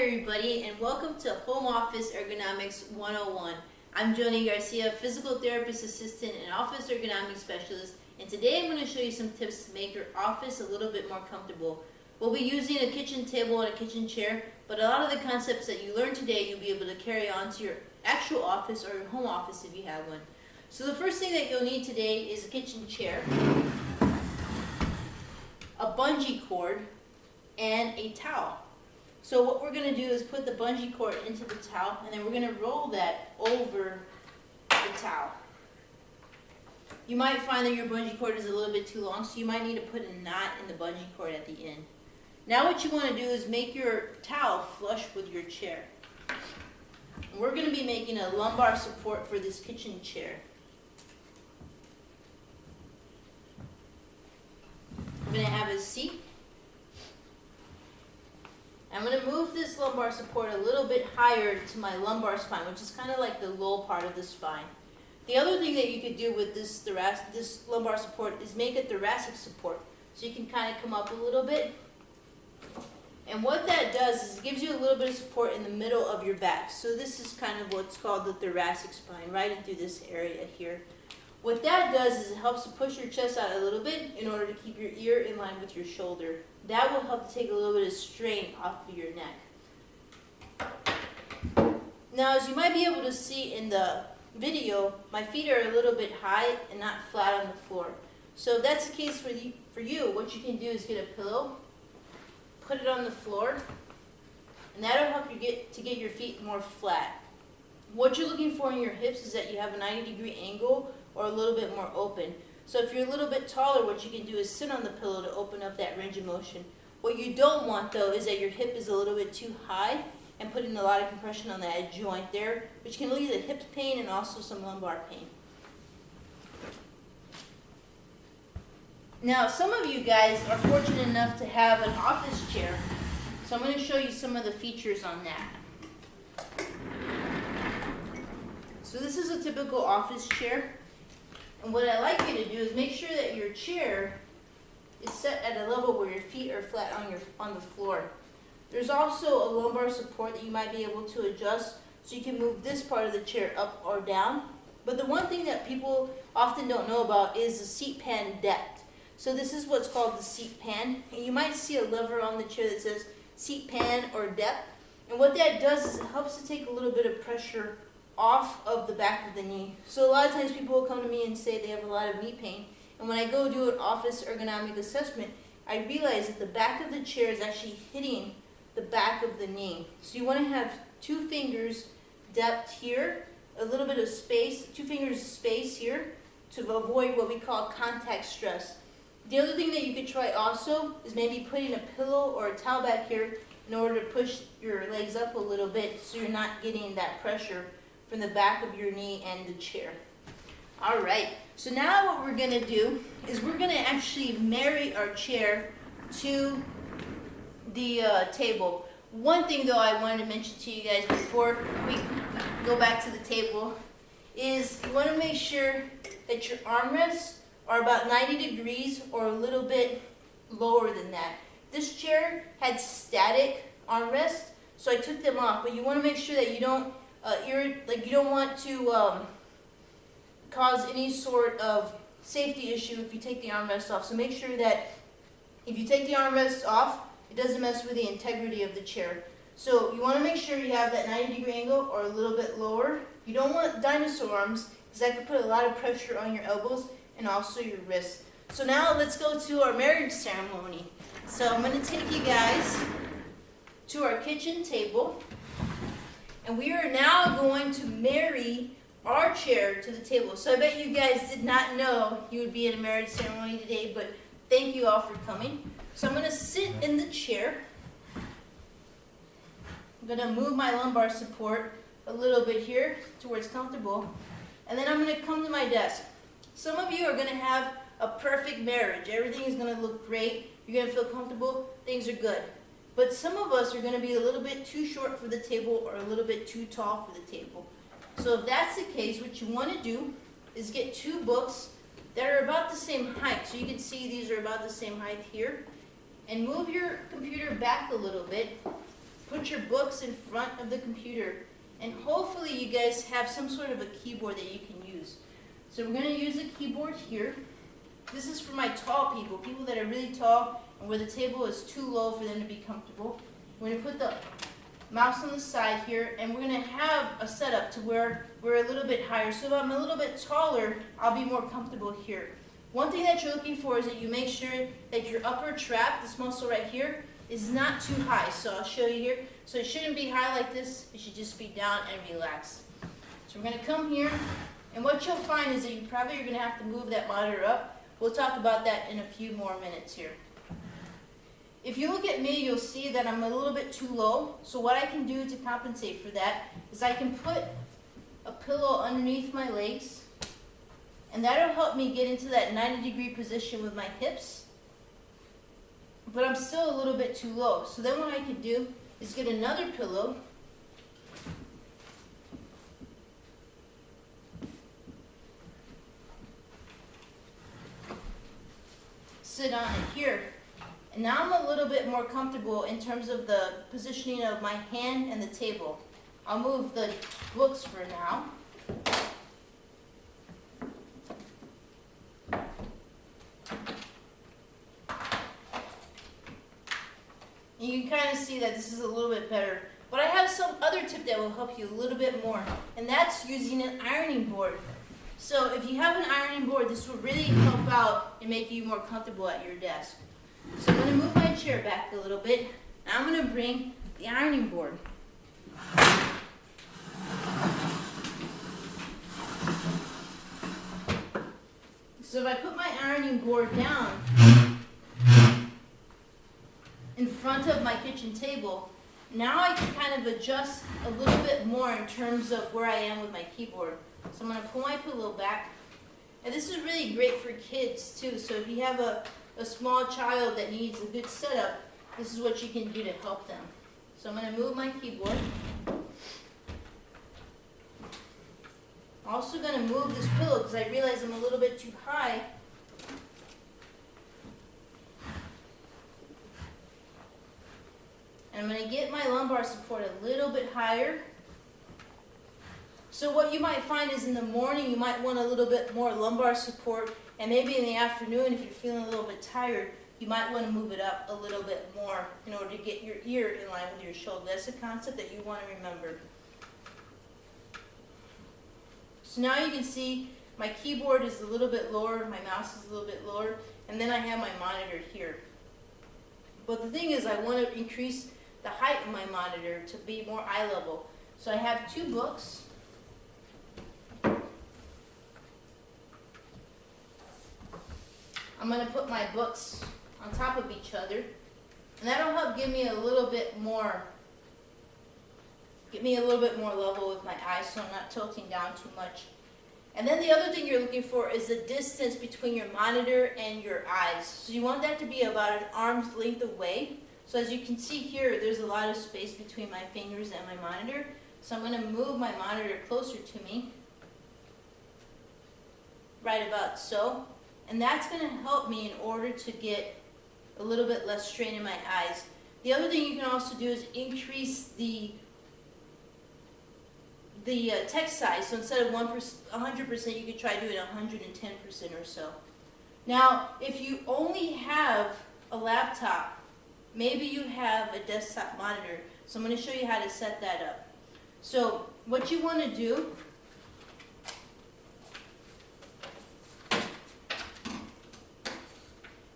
everybody, and welcome to Home Office Ergonomics 101. I'm Joni Garcia, physical therapist assistant and office ergonomics specialist, and today I'm going to show you some tips to make your office a little bit more comfortable. We'll be using a kitchen table and a kitchen chair, but a lot of the concepts that you learn today you'll be able to carry on to your actual office or your home office if you have one. So the first thing that you'll need today is a kitchen chair, a bungee cord, and a towel. So what we're going to do is put the bungee cord into the towel, and then we're going to roll that over the towel. You might find that your bungee cord is a little bit too long, so you might need to put a knot in the bungee cord at the end. Now what you want to do is make your towel flush with your chair. And we're going to be making a lumbar support for this kitchen chair. I'm going to have a seat. I'm going to move this lumbar support a little bit higher to my lumbar spine, which is kind of like the low part of the spine. The other thing that you could do with this lumbar support is make a thoracic support. So you can kind of come up a little bit. And what that does is it gives you a little bit of support in the middle of your back. So this is kind of what's called the thoracic spine, right in through this area here. What that does is it helps to push your chest out a little bit in order to keep your ear in line with your shoulder. That will help to take a little bit of strain off of your neck. Now, as you might be able to see in the video, my feet are a little bit high and not flat on the floor. So if that's the case for you, what you can do is get a pillow, put it on the floor, and that'll help you get your feet more flat. What you're looking for in your hips is that you have a 90-degree angle or a little bit more open. So if you're a little bit taller, what you can do is sit on the pillow to open up that range of motion. What you don't want, though, is that your hip is a little bit too high and putting a lot of compression on that joint there, which can lead to hip pain and also some lumbar pain. Now, some of you guys are fortunate enough to have an office chair, so I'm going to show you some of the features on that. So this is a typical office chair. And what I like you to do is make sure that your chair is set at a level where your feet are flat on the floor. There's also a lumbar support that you might be able to adjust so you can move this part of the chair up or down. But the one thing that people often don't know about is the seat pan depth. So this is what's called the seat pan. And you might see a lever on the chair that says seat pan or depth. And what that does is it helps to take a little bit of pressure off of the back of the knee. So a lot of times people will come to me and say they have a lot of knee pain. And when I go do an office ergonomic assessment, I realize that the back of the chair is actually hitting the back of the knee. So you want to have 2 fingers depth here, a little bit of space, 2 fingers space here to avoid what we call contact stress. The other thing that you could try also is maybe putting a pillow or a towel back here in order to push your legs up a little bit so you're not getting that pressure from the back of your knee and the chair. All right, so now what we're going to do is we're going to actually marry our chair to the table. One thing though I wanted to mention to you guys before we go back to the table is you want to make sure that your armrests are about 90 degrees or a little bit lower than that. This chair had static armrests, so I took them off, but you want to make sure that you don't you don't want to cause any sort of safety issue if you take the armrest off. So make sure that if you take the armrest off, it doesn't mess with the integrity of the chair. So you want to make sure you have that 90-degree angle or a little bit lower. You don't want dinosaur arms because that could put a lot of pressure on your elbows and also your wrists. So now let's go to our marriage ceremony. So I'm going to take you guys to our kitchen table. And we are now going to marry our chair to the table. So I bet you guys did not know you would be in a marriage ceremony today, but thank you all for coming. So I'm going to sit in the chair. I'm going to move my lumbar support a little bit here to where it's comfortable. And then I'm going to come to my desk. Some of you are going to have a perfect marriage. Everything is going to look great. You're going to feel comfortable. Things are good. But some of us are going to be a little bit too short for the table or a little bit too tall for the table. So if that's the case, what you want to do is get 2 books that are about the same height. So you can see these are about the same height here. And move your computer back a little bit put your books in front of the computer, and hopefully you guys have some sort of a keyboard that you can use. So we're going to use a keyboard here. This is for my tall people, people that are really tall and where the table is too low for them to be comfortable. We're going to put the mouse on the side here, and we're going to have a setup to where we're a little bit higher. So if I'm a little bit taller, I'll be more comfortable here. One thing that you're looking for is that you make sure that your upper trap, this muscle right here, is not too high. So I'll show you here. So it shouldn't be high like this. It should just be down and relaxed. So we're going to come here, and what you'll find is that you probably are going to have to move that monitor up. We'll talk about that in a few more minutes here. If you look at me, you'll see that I'm a little bit too low. So what I can do to compensate for that is I can put a pillow underneath my legs, and that'll help me get into that 90-degree position with my hips. But I'm still a little bit too low. So then what I can do is get another pillow, sit on it here. And now I'm a little bit more comfortable in terms of the positioning of my hand and the table. I'll move the books for now. And you can kind of see that this is a little bit better. But I have some other tip that will help you a little bit more, and that's using an ironing board. So if you have an ironing board, this will really help out and make you more comfortable at your desk. So I'm going to move my chair back a little bit, and I'm going to bring the ironing board. So if I put my ironing board down in front of my kitchen table, now I can kind of adjust a little bit more in terms of where I am with my keyboard. So I'm going to pull my pillow back. And this is really great for kids too. So if you have a small child that needs a good setup, this is what you can do to help them. So I'm going to move my keyboard. I'm also going to move this pillow because I realize I'm a little bit too high. And I'm going to get my lumbar support a little bit higher. So what you might find is in the morning you might want a little bit more lumbar support, and maybe in the afternoon if you're feeling a little bit tired, you might want to move it up a little bit more in order to get your ear in line with your shoulder. That's a concept that you want to remember. So now you can see my keyboard is a little bit lower, my mouse is a little bit lower, and then I have my monitor here. But the thing is, I want to increase the height of my monitor to be more eye level. So I have two books. I'm going to put my books on top of each other, and that'll help give me a little bit more level with my eyes so I'm not tilting down too much. And then the other thing you're looking for is the distance between your monitor and your eyes. So you want that to be about an arm's length away. So as you can see here, there's a lot of space between my fingers and my monitor. So I'm going to move my monitor closer to me, right about so. And that's going to help me in order to get a little bit less strain in my eyes. The other thing you can also do is increase the text size. So instead of 100%, you could try doing 110% or so. Now, if you only have a laptop, maybe you have a desktop monitor. So I'm going to show you how to set that up. So what you want to do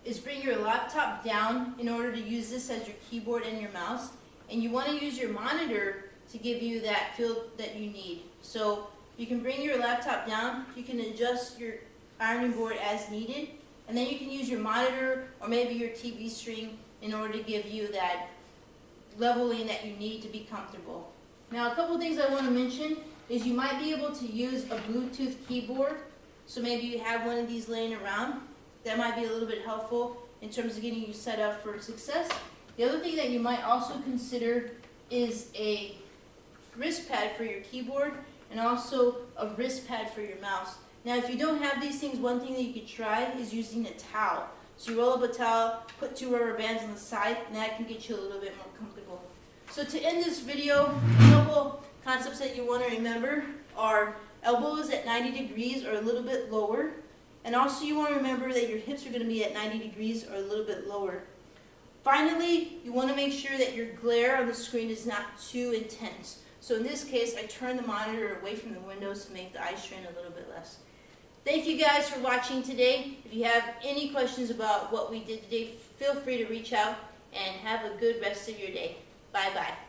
is bring your laptop down in order to use this as your keyboard and your mouse. And you want to use your monitor to give you that feel that you need. So you can bring your laptop down, you can adjust your ironing board as needed, and then you can use your monitor or maybe your TV screen in order to give you that leveling that you need to be comfortable. Now, a couple things I want to mention is you might be able to use a Bluetooth keyboard. So maybe you have one of these laying around. That might be a little bit helpful in terms of getting you set up for success. The other thing that you might also consider is a wrist pad for your keyboard and also a wrist pad for your mouse. Now, if you don't have these things, one thing that you could try is using a towel. So you roll up a towel, put 2 rubber bands on the side, and that can get you a little bit more comfortable. So to end this video, a couple concepts that you want to remember are elbows at 90 degrees or a little bit lower. And also you want to remember that your hips are going to be at 90 degrees or a little bit lower. Finally, you want to make sure that your glare on the screen is not too intense. So in this case, I turn the monitor away from the windows to make the eye strain a little bit less. Thank you guys for watching today. If you have any questions about what we did today, feel free to reach out and have a good rest of your day. Bye-bye.